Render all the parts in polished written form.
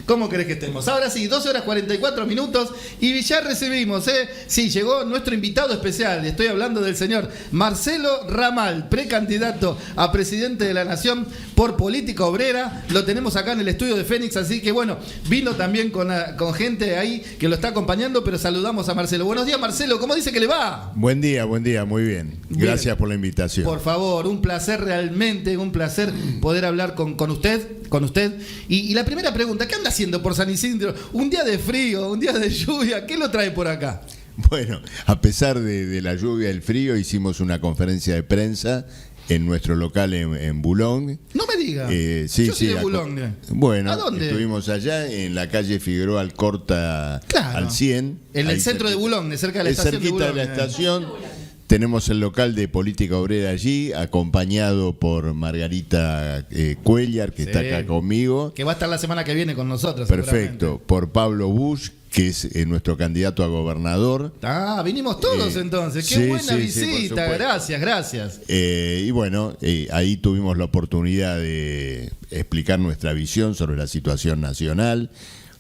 ¿Cómo querés que estemos? Ahora sí, 12 horas 44 minutos y ya recibimos, sí, llegó nuestro invitado especial. Estoy hablando del señor Marcelo Ramal, precandidato a presidente de la Nación por Política Obrera. Lo tenemos acá en el estudio de Fénix, así que bueno, vino también con gente ahí que lo está acompañando, pero saludamos a Marcelo. Buenos días, Marcelo, ¿cómo dice que le va? Buen día, muy bien. Gracias por la invitación. Por favor, un placer realmente, un placer poder hablar con usted. Y la primera pregunta, ¿qué anda haciendo por San Isidro? Un día de frío, un día de lluvia, ¿qué lo trae por acá? Bueno, a pesar de la lluvia y el frío, hicimos una conferencia de prensa en nuestro local en Boulogne. No me diga. Sí, yo soy de Boulogne. Bueno, ¿a dónde? Estuvimos allá en la calle Figueroa Alcorta, claro, al 100. En el centro de Boulogne, cerca de la estación de Boulogne. Cerquita de la estación. Tenemos el local de Política Obrera allí, acompañado por Margarita Cuellar, que está acá conmigo. Que va a estar la semana que viene con nosotros. Perfecto. Por Pablo Bush, que es nuestro candidato a gobernador. Ah, vinimos todos entonces. Qué buena visita. Gracias. Y bueno, ahí tuvimos la oportunidad de explicar nuestra visión sobre la situación nacional,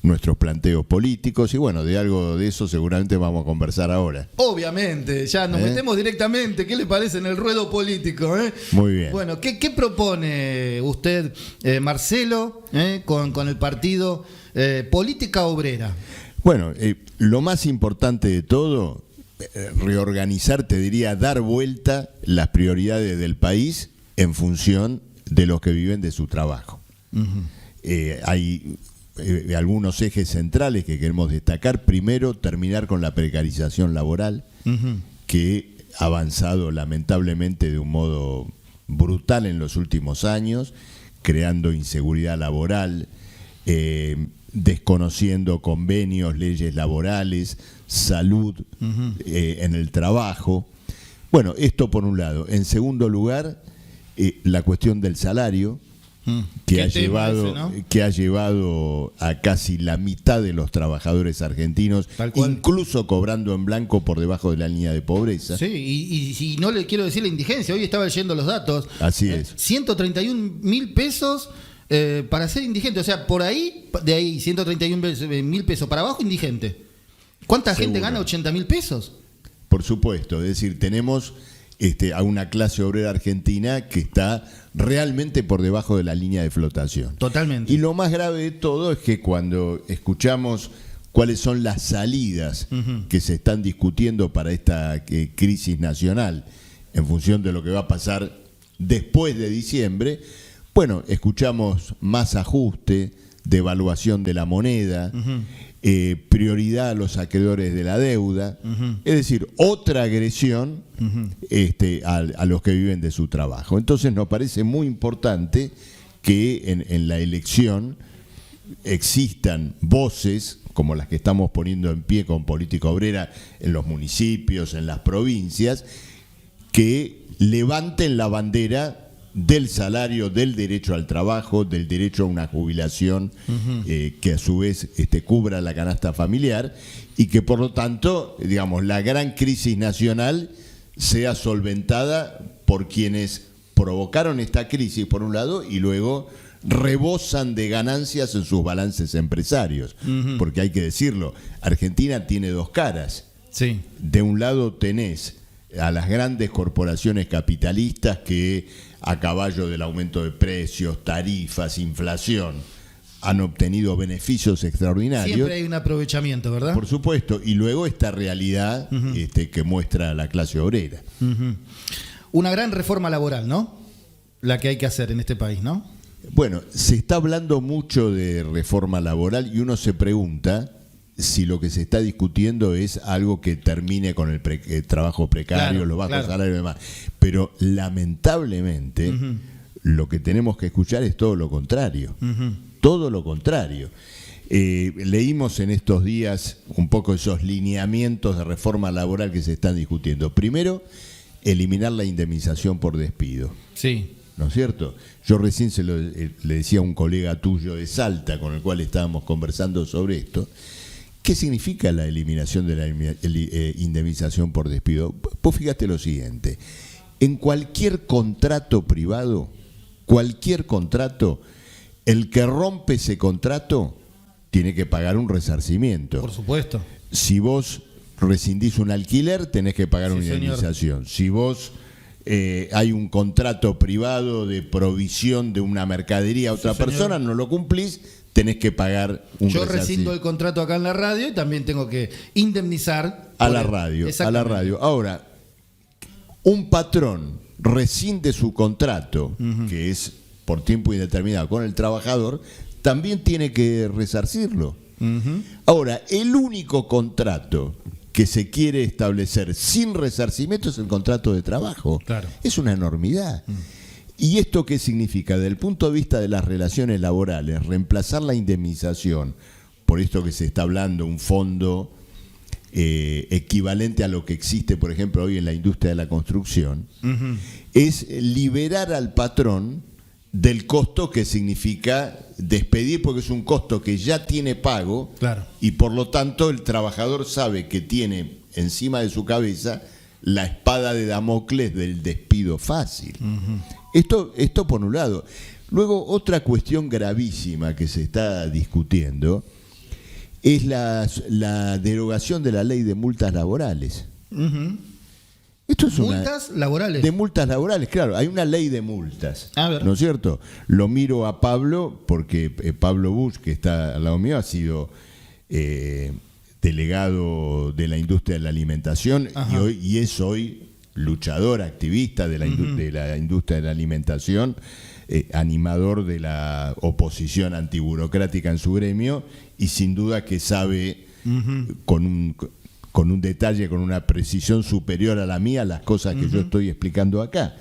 nuestros planteos políticos, y bueno, de algo de eso seguramente vamos a conversar ahora. Obviamente, ya nos metemos directamente. ¿Qué le parece en el ruedo político? Muy bien. Bueno, ¿qué propone usted, Marcelo, con el partido Política Obrera? Bueno, lo más importante de todo, reorganizar, te diría, dar vuelta las prioridades del país en función de los que viven de su trabajo. Hay algunos ejes centrales que queremos destacar. Primero, terminar con la precarización laboral, que ha avanzado lamentablemente de un modo brutal en los últimos años, creando inseguridad laboral, desconociendo convenios, leyes laborales, salud en el trabajo. Bueno, esto por un lado. En segundo lugar, la cuestión del salario, que ha llevado a casi la mitad de los trabajadores argentinos, incluso cobrando en blanco por debajo de la línea de pobreza. Sí, y no le quiero decir la indigencia, hoy estaba leyendo los datos. Así es. 131.000 pesos para ser indigente, o sea, por ahí, de ahí 131.000 pesos para abajo, indigente. ¿Cuánta gente gana 80.000 pesos? Por supuesto, es decir, tenemos a una clase obrera argentina que está realmente por debajo de la línea de flotación. Totalmente. Y lo más grave de todo es que cuando escuchamos cuáles son las salidas que se están discutiendo para esta crisis nacional en función de lo que va a pasar después de diciembre, bueno, escuchamos más ajuste, devaluación de la moneda, prioridad a los acreedores de la deuda, es decir, otra agresión a los que viven de su trabajo. Entonces nos parece muy importante que en la elección existan voces como las que estamos poniendo en pie con Política Obrera en los municipios, en las provincias, que levanten la bandera del salario, del derecho al trabajo, del derecho a una jubilación que a su vez cubra la canasta familiar, y que por lo tanto, digamos, la gran crisis nacional sea solventada por quienes provocaron esta crisis por un lado y luego rebosan de ganancias en sus balances empresarios, porque hay que decirlo, Argentina tiene dos caras. Sí. De un lado tenés a las grandes corporaciones capitalistas que, a caballo del aumento de precios, tarifas, inflación, han obtenido beneficios extraordinarios. Siempre hay un aprovechamiento, ¿verdad? Por supuesto, y luego esta realidad que muestra la clase obrera. Una gran reforma laboral, ¿no? La que hay que hacer en este país, ¿no? Bueno, se está hablando mucho de reforma laboral y uno se pregunta si lo que se está discutiendo es algo que termine con el trabajo precario, los bajos salarios y demás. Pero lamentablemente lo que tenemos que escuchar es todo lo contrario. Todo lo contrario. Leímos en estos días un poco esos lineamientos de reforma laboral que se están discutiendo. Primero, eliminar la indemnización por despido. Sí. ¿No es cierto? Yo recién le decía a un colega tuyo de Salta con el cual estábamos conversando sobre esto. ¿Qué significa la eliminación de la indemnización por despido? Vos fíjate lo siguiente, en cualquier contrato privado, el que rompe ese contrato tiene que pagar un resarcimiento. Por supuesto. Si vos rescindís un alquiler, tenés que pagar una indemnización. Si vos hay un contrato privado de provisión de una mercadería a otra persona, no lo cumplís, tenés que pagar un Yo resarcimiento. rescindo el contrato acá en la radio y también tengo que indemnizar a la radio. Ahora, un patrón rescinde su contrato, que es por tiempo indeterminado con el trabajador, también tiene que resarcirlo. Ahora, el único contrato que se quiere establecer sin resarcimiento es el contrato de trabajo. Claro. Es una enormidad. ¿Y esto qué significa? Desde el punto de vista de las relaciones laborales, reemplazar la indemnización por esto que se está hablando, un fondo equivalente a lo que existe, por ejemplo, hoy en la industria de la construcción, es liberar al patrón del costo que significa despedir, porque es un costo que ya tiene pago, claro, y por lo tanto el trabajador sabe que tiene encima de su cabeza la espada de Damocles del despido fácil. Esto por un lado. Luego, otra cuestión gravísima que se está discutiendo es la derogación de la ley de multas laborales. Esto es multas laborales. De multas laborales, claro. Hay una ley de multas, a ver, ¿no es cierto? Lo miro a Pablo, porque Pablo Busch, que está al lado mío, ha sido delegado de la industria de la alimentación y es hoy luchador, activista de la industria de la alimentación, animador de la oposición antiburocrática en su gremio, y sin duda que sabe con un detalle, con una precisión superior a la mía, las cosas que yo estoy explicando acá.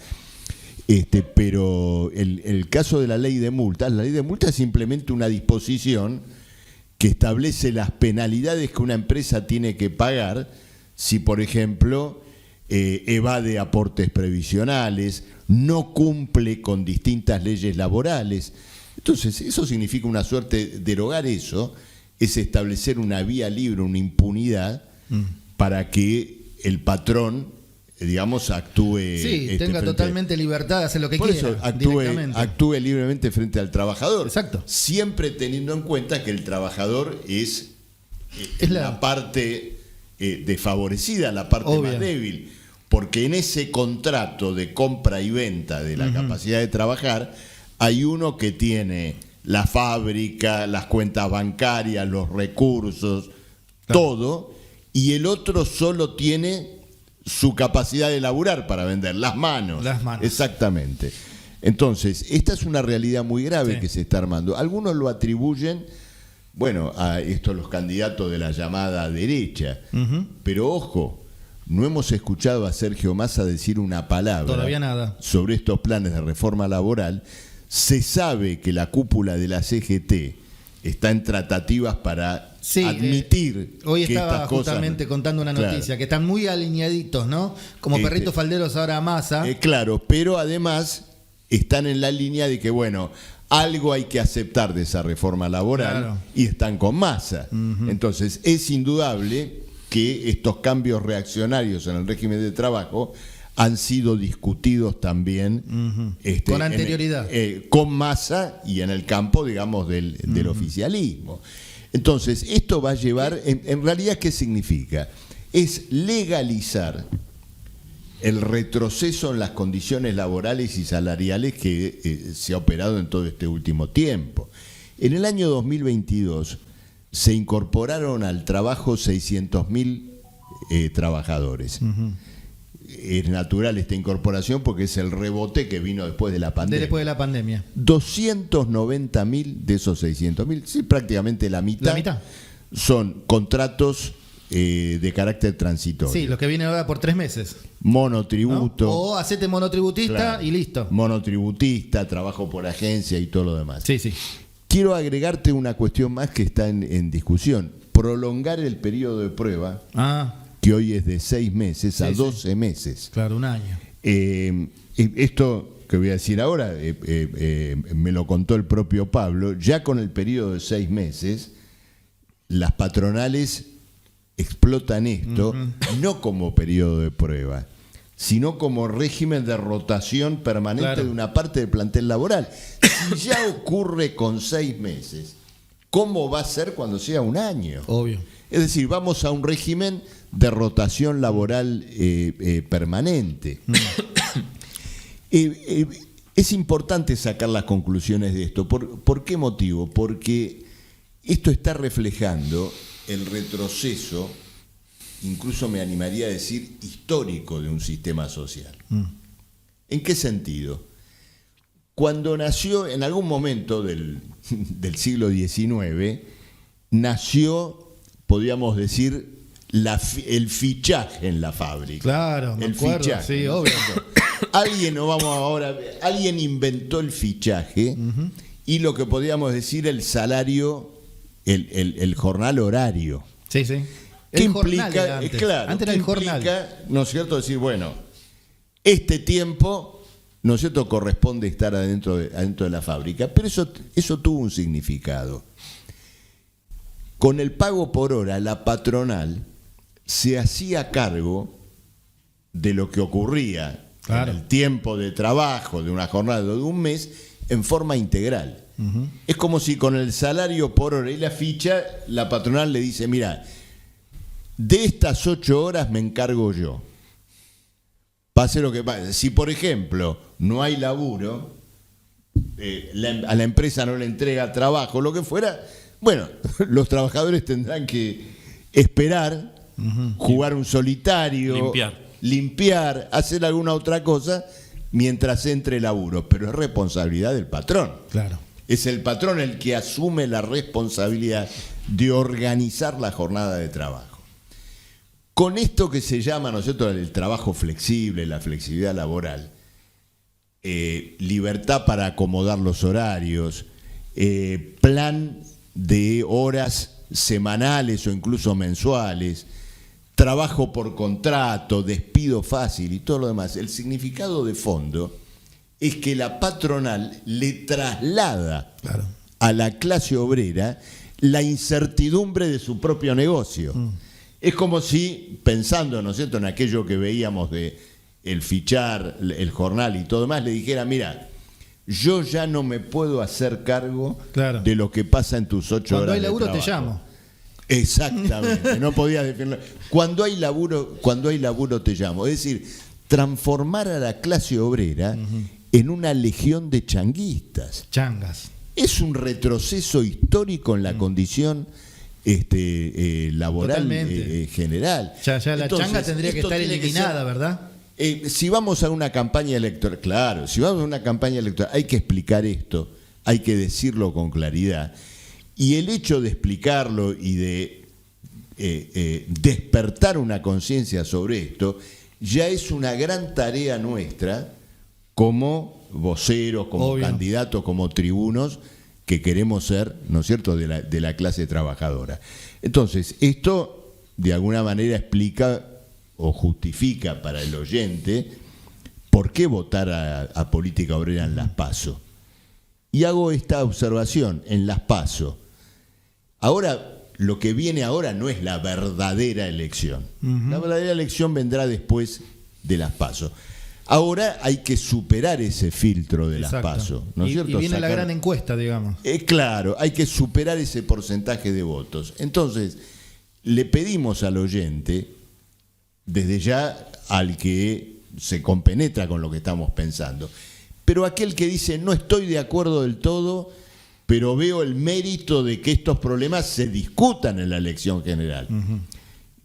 Pero el caso de la ley de multas es simplemente una disposición que establece las penalidades que una empresa tiene que pagar si, por ejemplo, evade aportes previsionales, no cumple con distintas leyes laborales. Entonces, eso significa una suerte, derogar eso, es establecer una vía libre, una impunidad para que el patrón, digamos, actúe... Sí, tenga totalmente libertad de hacer lo que quiera. Por eso actúe libremente frente al trabajador. Exacto. Siempre teniendo en cuenta que el trabajador es la parte desfavorecida, la parte más débil. Porque en ese contrato de compra y venta de la capacidad de trabajar, hay uno que tiene la fábrica, las cuentas bancarias, los recursos, todo, y el otro solo tiene su capacidad de laburar para vender, las manos. Exactamente. Entonces, esta es una realidad muy grave que se está armando. Algunos lo atribuyen, bueno, a los candidatos de la llamada derecha, pero ojo, no hemos escuchado a Sergio Massa decir una palabra todavía nada sobre estos planes de reforma laboral. Se sabe que la cúpula de la CGT está en tratativas para admitir hoy que estaba estas cosas, justamente contando una noticia, que están muy alineaditos, ¿no? Como perritos falderos ahora a Massa. Claro, pero además están en la línea de que, bueno, algo hay que aceptar de esa reforma laboral, y están con Massa. Entonces, es indudable que estos cambios reaccionarios en el régimen de trabajo han sido discutidos también con anterioridad, con Massa y en el campo, digamos, del oficialismo. Entonces, esto va a llevar, en realidad, ¿qué significa? Es legalizar el retroceso en las condiciones laborales y salariales que se ha operado en todo este último tiempo. En el año 2022 se incorporaron al trabajo 600.000 trabajadores. Es natural esta incorporación porque es el rebote que vino después de la pandemia. 290.000 de esos 600.000, sí, prácticamente la mitad, son contratos de carácter transitorio. Sí, los que vienen ahora por 3 meses. Monotributo. ¿No? O hacete monotributista y listo. Monotributista, trabajo por agencia y todo lo demás. Sí, sí. Quiero agregarte una cuestión más que está en discusión. Prolongar el periodo de prueba, que hoy es de 6 meses a 12 meses. Claro, un año. Esto que voy a decir ahora, me lo contó el propio Pablo. Ya con el periodo de 6 meses, las patronales explotan esto, no como periodo de prueba, sino como régimen de rotación permanente de una parte del plantel laboral. Si ya ocurre con 6 meses, ¿cómo va a ser cuando sea un año? Obvio. Es decir, vamos a un régimen de rotación laboral permanente. Es importante sacar las conclusiones de esto. ¿Por qué motivo? Porque esto está reflejando el retroceso, incluso me animaría a decir, histórico de un sistema social. ¿En qué sentido? Cuando nació, en algún momento del siglo XIX, nació, podríamos decir, el fichaje en la fábrica. Claro, me acuerdo, fichaje, sí, ¿no? obvio. Alguien inventó el fichaje y lo que podríamos decir el salario, el jornal horario. Sí, sí. ¿Qué El implica? jornal era antes. Claro, Antes era ¿qué el jornal. implica, ¿no es cierto? Decir, bueno, este tiempo, ¿no es cierto?, corresponde estar adentro de la fábrica, pero eso tuvo un significado. Con el pago por hora, la patronal se hacía cargo de lo que ocurría en el tiempo de trabajo de una jornada de un mes en forma integral. Es como si con el salario por hora y la ficha, la patronal le dice, mira, de estas 8 horas me encargo yo. Pase lo que pase. Si, por ejemplo, no hay laburo, a la empresa no le entrega trabajo, lo que fuera, bueno, los trabajadores tendrán que esperar, jugar un solitario, limpiar, hacer alguna otra cosa mientras entre laburo, pero es responsabilidad del patrón. Claro. Es el patrón el que asume la responsabilidad de organizar la jornada de trabajo. Con esto que se llama, ¿no es cierto?, el trabajo flexible, la flexibilidad laboral, libertad para acomodar los horarios, plan de horas semanales o incluso mensuales, trabajo por contrato, despido fácil y todo lo demás. El significado de fondo es que la patronal le traslada a la clase obrera la incertidumbre de su propio negocio. Es como si, pensando, ¿no es cierto?, en aquello que veíamos de el fichar, el jornal y todo demás, le dijera, mira, yo ya no me puedo hacer cargo de lo que pasa en tus 8 horas de trabajo. Cuando hay laburo te llamo. Exactamente, no podía definirlo. Cuando hay laburo te llamo. Es decir, transformar a la clase obrera en una legión de changuistas. Changas. Es un retroceso histórico en la condición laboral general. Ya la changa tendría que estar eliminada, ¿verdad? Si vamos a una campaña electoral, claro, si vamos a una campaña electoral, hay que explicar esto, hay que decirlo con claridad. Y el hecho de explicarlo y de despertar una conciencia sobre esto, ya es una gran tarea nuestra como voceros, como candidatos, como tribunos, que queremos ser, ¿no es cierto?, de la clase trabajadora. Entonces, esto de alguna manera explica o justifica para el oyente por qué votar a Política Obrera en las PASO. Y hago esta observación, en las PASO. Ahora, lo que viene ahora no es la verdadera elección. La verdadera elección vendrá después de las PASO. Ahora hay que superar ese filtro de las PASO, ¿no es cierto? Y viene la gran encuesta, digamos. Claro, hay que superar ese porcentaje de votos. Entonces, le pedimos al oyente, desde ya al que se compenetra con lo que estamos pensando, pero aquel que dice no estoy de acuerdo del todo, pero veo el mérito de que estos problemas se discutan en la elección general,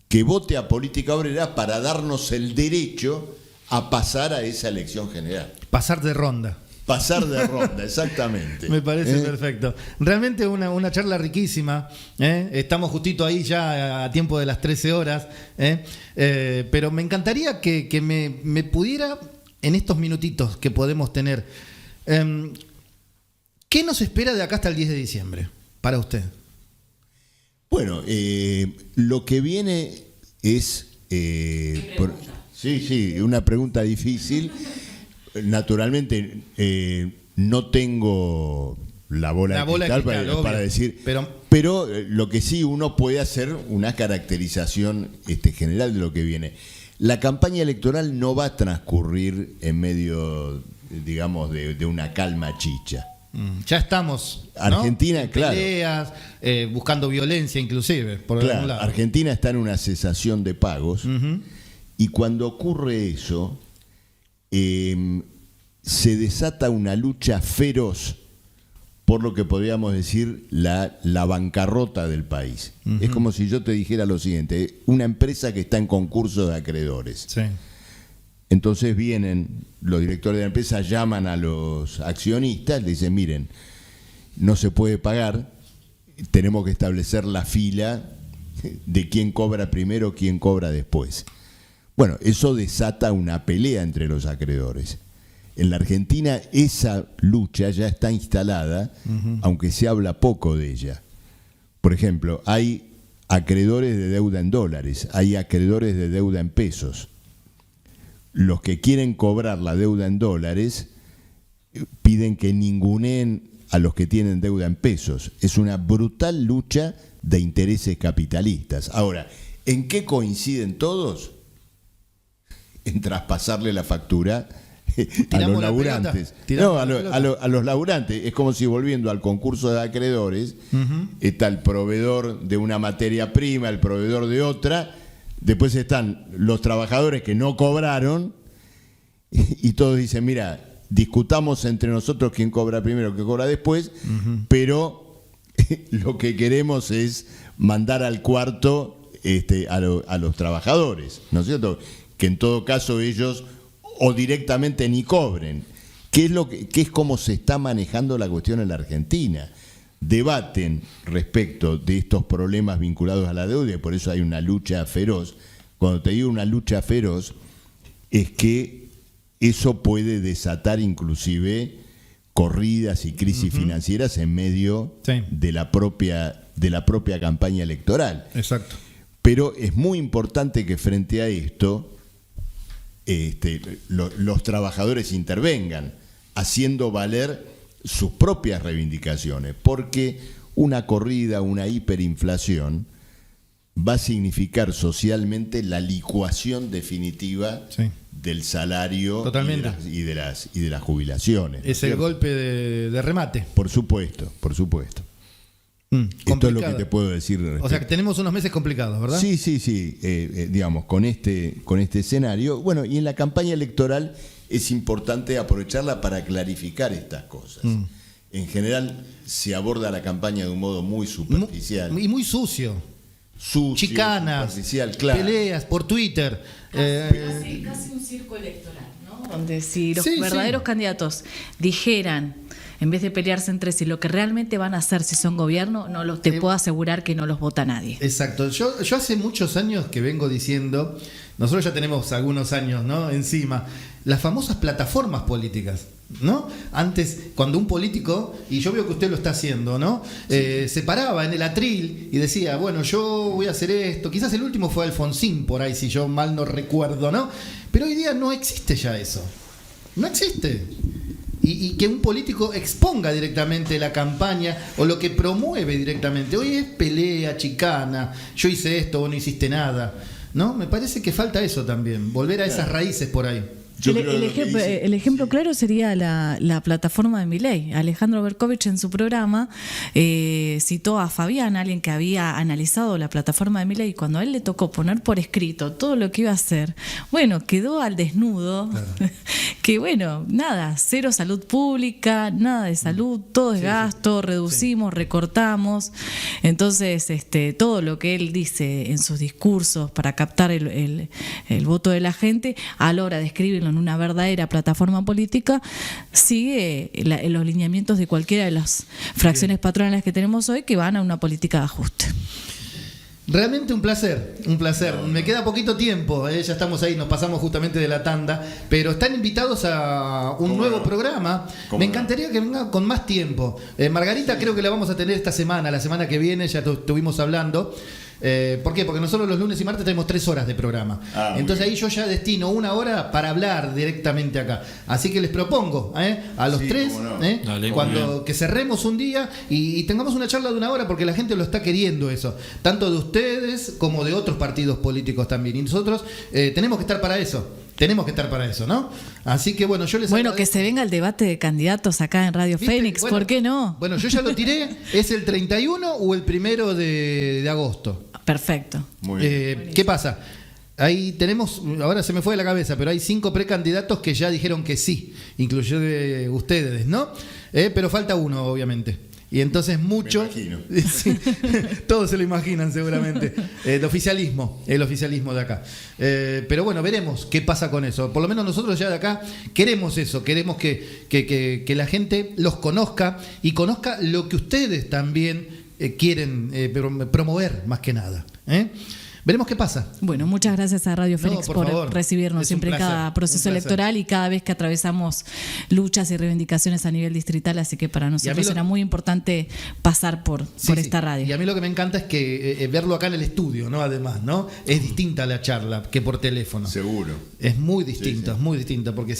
que vote a Política Obrera para darnos el derecho a pasar a esa elección general. Pasar de ronda. Pasar de ronda, exactamente. Me parece perfecto. Realmente una charla riquísima. Estamos justito ahí ya a tiempo de las 13 horas. Pero me encantaría que me pudiera, en estos minutitos que podemos tener, ¿qué nos espera de acá hasta el 10 de diciembre para usted? Bueno, lo que viene es... Sí, una pregunta difícil. Naturalmente, no tengo la bola de cristal para decir, pero lo que sí uno puede hacer una caracterización general de lo que viene. La campaña electoral no va a transcurrir en medio, digamos, de una calma chicha. Ya estamos, ¿no? Argentina, en claro. peleas, buscando violencia inclusive, por algún lado. Argentina está en una cesación de pagos y cuando ocurre eso se desata una lucha feroz por lo que podríamos decir la bancarrota del país. Es como si yo te dijera lo siguiente: una empresa que está en concurso de acreedores. Sí. Entonces vienen los directores de la empresa, llaman a los accionistas, le dicen: miren, no se puede pagar, tenemos que establecer la fila de quién cobra primero, quién cobra después. Bueno, eso desata una pelea entre los acreedores. En la Argentina esa lucha ya está instalada, aunque se habla poco de ella. Por ejemplo, hay acreedores de deuda en dólares, hay acreedores de deuda en pesos. Los que quieren cobrar la deuda en dólares piden que ninguneen a los que tienen deuda en pesos. Es una brutal lucha de intereses capitalistas. Ahora, ¿en qué coinciden todos? En traspasarle la factura a los laburantes. A los laburantes. Es como si, volviendo al concurso de acreedores, está el proveedor de una materia prima, el proveedor de otra. Después están los trabajadores que no cobraron y todos dicen: mira, discutamos entre nosotros quién cobra primero, quién cobra después, pero lo que queremos es mandar al cuarto a los trabajadores, ¿no es cierto? Que en todo caso ellos o directamente ni cobren. ¿Qué es cómo se está manejando la cuestión en la Argentina? Debaten respecto de estos problemas vinculados a la deuda y por eso hay una lucha feroz. Cuando te digo una lucha feroz, es que eso puede desatar inclusive corridas y crisis financieras en medio de la propia campaña electoral. Exacto. Pero es muy importante que frente a esto los trabajadores intervengan, haciendo valer sus propias reivindicaciones, porque una corrida, una hiperinflación va a significar socialmente la licuación definitiva del salario y de las jubilaciones. Es el golpe de remate. Por supuesto. Esto es lo que te puedo decir. O sea que tenemos unos meses complicados, ¿verdad? Sí. Digamos, con este escenario. Bueno, y en la campaña electoral es importante aprovecharla para clarificar estas cosas. En general se aborda la campaña de un modo muy superficial. Y muy sucio. Chicanas, claro. Peleas por Twitter. Casi un circo electoral, ¿no? Donde si los verdaderos candidatos dijeran, en vez de pelearse entre sí, lo que realmente van a hacer si son gobierno, te puedo asegurar que no los vota nadie. Exacto. Yo hace muchos años que vengo diciendo, nosotros ya tenemos algunos años, ¿no?, encima, las famosas plataformas políticas, ¿no? Antes, cuando un político, y yo veo que usted lo está haciendo, ¿no?, se paraba en el atril y decía: bueno, yo voy a hacer esto. Quizás el último fue Alfonsín, por ahí, si yo mal no recuerdo, ¿no? Pero hoy día no existe ya eso. No existe. Y que un político exponga directamente la campaña o lo que promueve directamente. Hoy es pelea, chicana, yo hice esto, vos no hiciste nada, ¿no? Me parece que falta eso también, volver a esas raíces por ahí. El ejemplo claro sería la plataforma de Milei. Alejandro Berkovich en su programa citó a Fabián, alguien que había analizado la plataforma de Milei, y cuando a él le tocó poner por escrito todo lo que iba a hacer, bueno, quedó al desnudo. Claro. Que bueno, nada, cero salud pública, nada de salud, todo es gasto, reducimos, recortamos. Entonces, todo lo que él dice en sus discursos para captar el voto de la gente, a la hora de escribirlo en una verdadera plataforma política, sigue los lineamientos de cualquiera de las fracciones patronales que tenemos hoy, que van a una política de ajuste. Realmente un placer. Me queda poquito tiempo, ya estamos ahí, nos pasamos justamente de la tanda, pero están invitados a un nuevo programa. Me encantaría que venga con más tiempo. Margarita creo que la vamos a tener esta semana, la semana que viene, ya estuvimos hablando. ¿Por qué? Porque nosotros los lunes y martes tenemos 3 horas de programa. Entonces ahí yo ya destino 1 hora para hablar directamente acá. Así que les propongo a los 3 cuando que cerremos un día y tengamos una charla de 1 hora, porque la gente lo está queriendo eso, tanto de ustedes como de otros partidos políticos también. Y nosotros tenemos que estar para eso. tenemos que estar para eso, ¿no? Así que bueno, yo les Bueno, agradezco. que se venga el debate de candidatos acá en Radio ¿Viste? Fénix, Bueno, ¿por qué no? Bueno, yo ya lo tiré, ¿es el 31 o el 1 de agosto? Perfecto. Muy bien. ¿Qué pasa? Ahí tenemos, ahora se me fue de la cabeza, pero hay 5 precandidatos que ya dijeron que sí, inclusive ustedes, ¿no? Pero falta uno, obviamente. Y entonces mucho... Me imagino. Sí, todos se lo imaginan seguramente. El oficialismo de acá. Pero bueno, veremos qué pasa con eso. Por lo menos nosotros ya de acá queremos eso, queremos que la gente los conozca y conozca lo que ustedes también quieren promover más que nada. Veremos qué pasa. Bueno, muchas gracias a Radio Fénix por por favor. recibirnos Es un siempre en placer, cada un proceso placer. electoral y cada vez que atravesamos luchas y reivindicaciones a nivel distrital, así que para nosotros lo- era muy importante pasar por Sí, sí. esta radio. Y a mí lo que me encanta es que verlo acá en el estudio, ¿no? Además, ¿no? Es distinta la charla que por teléfono. Seguro. Es muy distinta, Sí, sí. es muy distinta, porque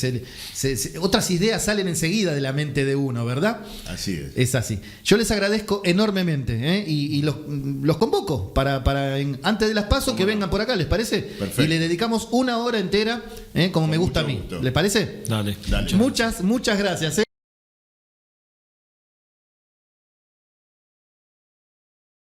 otras ideas salen enseguida de la mente de uno, ¿verdad? Así es. Es así. Yo les agradezco enormemente, y los convoco para antes de las PASO que vengan por acá, ¿les parece? Perfecto. Y le dedicamos 1 hora entera, como me gusta a mucho mí. gusto. ¿Les parece? Dale. Dale. Muchas gracias.